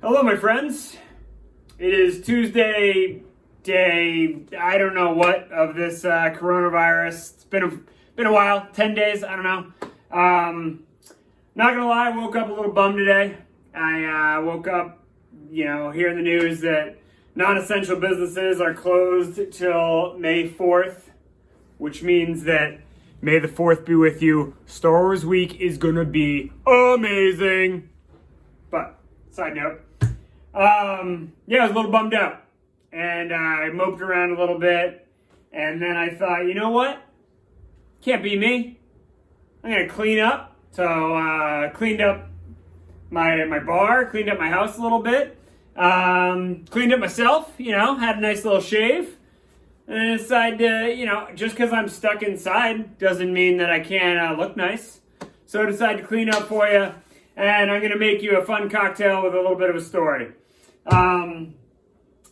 Hello, my friends. It is Tuesday, day, I don't know what, of this coronavirus. It's been a while, 10 days, I don't know. Not gonna lie, I woke up a little bummed today. I woke up, hearing the news that non-essential businesses are closed till May 4th, which means that May the 4th be with you. Star Wars week is gonna be amazing. But, side note, I was a little bummed out, and I moped around a little bit, and then I thought, you know what? Can't be me. I'm gonna clean up. So, cleaned up my bar, cleaned up my house a little bit, cleaned up myself, had a nice little shave, and I decided to, just because I'm stuck inside doesn't mean that I can't look nice. So I decided to clean up for you, and I'm going to make you a fun cocktail with a little bit of a story.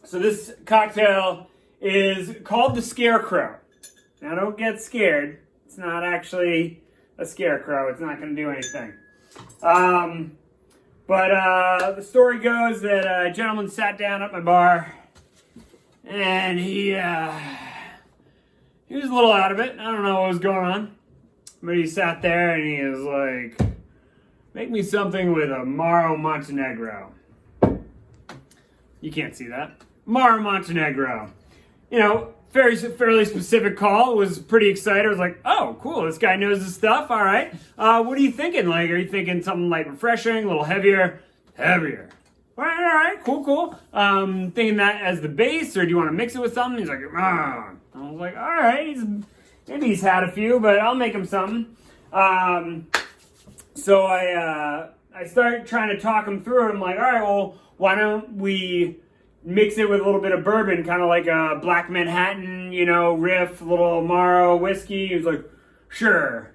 So this cocktail is called the Scarecrow. Now don't get scared. It's not actually a scarecrow. It's not going to do anything. But the story goes that a gentleman sat down at my bar, and he was a little out of it. I don't know what was going on. But he sat there and he was like, make me something with Amaro Montenegro. You can't see that. Amaro Montenegro. Fairly specific call. Was pretty excited. I was like, oh, cool. This guy knows his stuff. All right. What are you thinking? Like, are you thinking something light, refreshing, a little heavier? Heavier. All right. Cool. Thinking that as the base, or do you want to mix it with something? He's like, I was like, all right. Maybe he's had a few, but I'll make him something. So I start trying to talk him through it. I'm like, all right, well, why don't we mix it with a little bit of bourbon, kind of like a Black Manhattan, riff, a little Amaro whiskey. He was like, sure.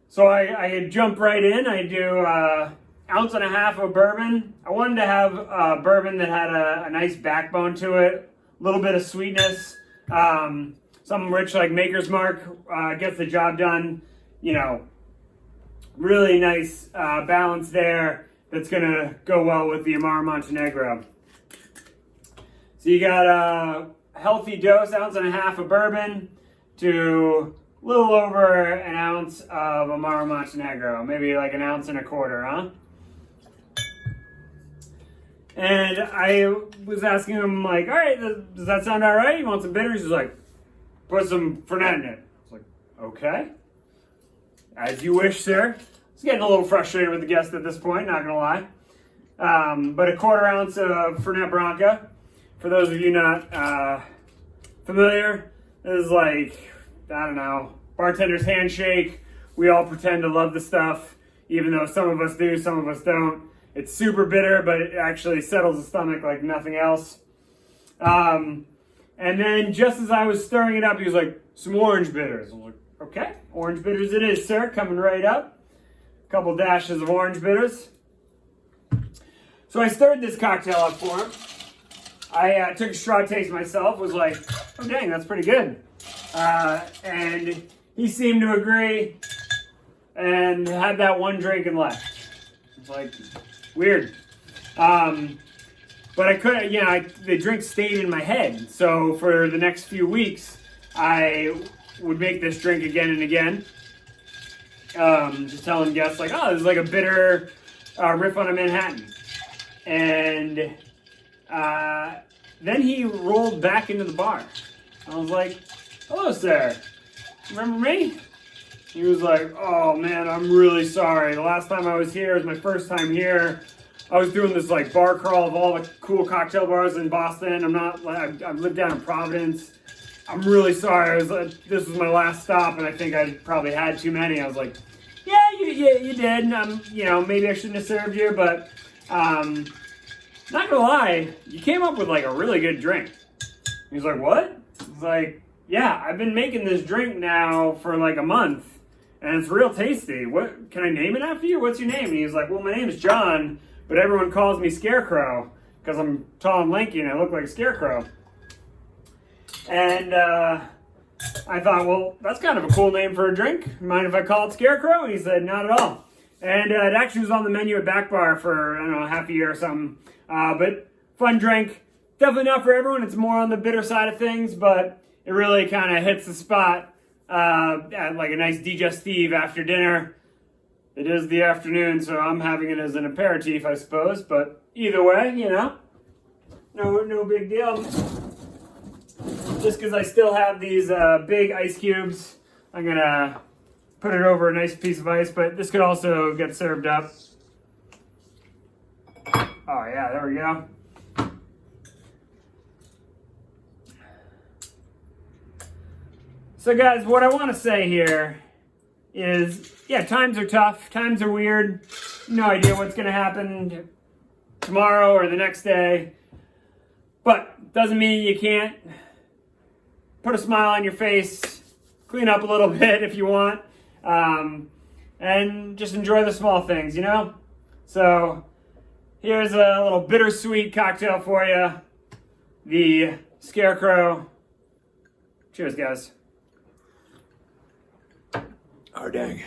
So I jump right in. I do ounce and a half of bourbon. I wanted to have bourbon that had a nice backbone to it, a little bit of sweetness, something rich like Maker's Mark gets the job done. Really nice balance there that's going to go well with the Amaro Montenegro. So you got a healthy dose, ounce and a half of bourbon to a little over an ounce of Amaro Montenegro. Maybe like an ounce and a quarter, huh? And I was asking him, like, all right, does that sound all right? You want some bitters? He's like, put some Fernet in it. I was like, okay. As you wish, sir. I was getting a little frustrated with the guest at this point, not gonna lie. But a quarter ounce of Fernet Branca. For those of you not familiar, this is like, I don't know, bartender's handshake. We all pretend to love the stuff, even though some of us do, some of us don't. It's super bitter, but it actually settles the stomach like nothing else. And then just as I was stirring it up, he was like, some orange bitters. I was like, okay, orange bitters it is, sir, coming right up. A couple dashes of orange bitters. So I stirred this cocktail up for him. I took a straw taste myself, was like, oh dang, that's pretty good. And he seemed to agree and had that one drink and left. It's like, weird. But I couldn't, the drink stayed in my head. So for the next few weeks, I would make this drink again and again. Just telling guests like, oh, this is like a bitter riff on a Manhattan. And then he rolled back into the bar. I was like, hello, sir. Remember me? He was like, oh man, I'm really sorry. The last time I was here was my first time here. I was doing this like bar crawl of all the cool cocktail bars in Boston. I've lived down in Providence. I'm really sorry. This was my last stop, and I think I probably had too many. I was like, yeah, you did. Maybe I shouldn't have served you, but not gonna lie, you came up with like a really good drink. He's like, what? He's like, yeah, I've been making this drink now for like a month, and it's real tasty. What, can I name it after you? What's your name? And he's like, well, my name is John, but everyone calls me Scarecrow because I'm tall and lanky and I look like a scarecrow. And I thought, well, that's kind of a cool name for a drink. Mind if I call it Scarecrow? And he said, not at all. And it actually was on the menu at Backbar for, I don't know, half a year or something. But fun drink. Definitely not for everyone. It's more on the bitter side of things, but it really kind of hits the spot at like a nice digestive after dinner. It is the afternoon, so I'm having it as an aperitif, I suppose. But either way, you know, no big deal. Just because I still have these big ice cubes, I'm going to put it over a nice piece of ice, but this could also get served up. Oh yeah, there we go. So guys, what I want to say here is, yeah, times are tough, times are weird, no idea what's going to happen tomorrow or the next day, but doesn't mean you can't put a smile on your face, clean up a little bit if you want, and just enjoy the small things, you know? So here's a little bittersweet cocktail for you, the Scarecrow. Cheers, guys. Oh, dang.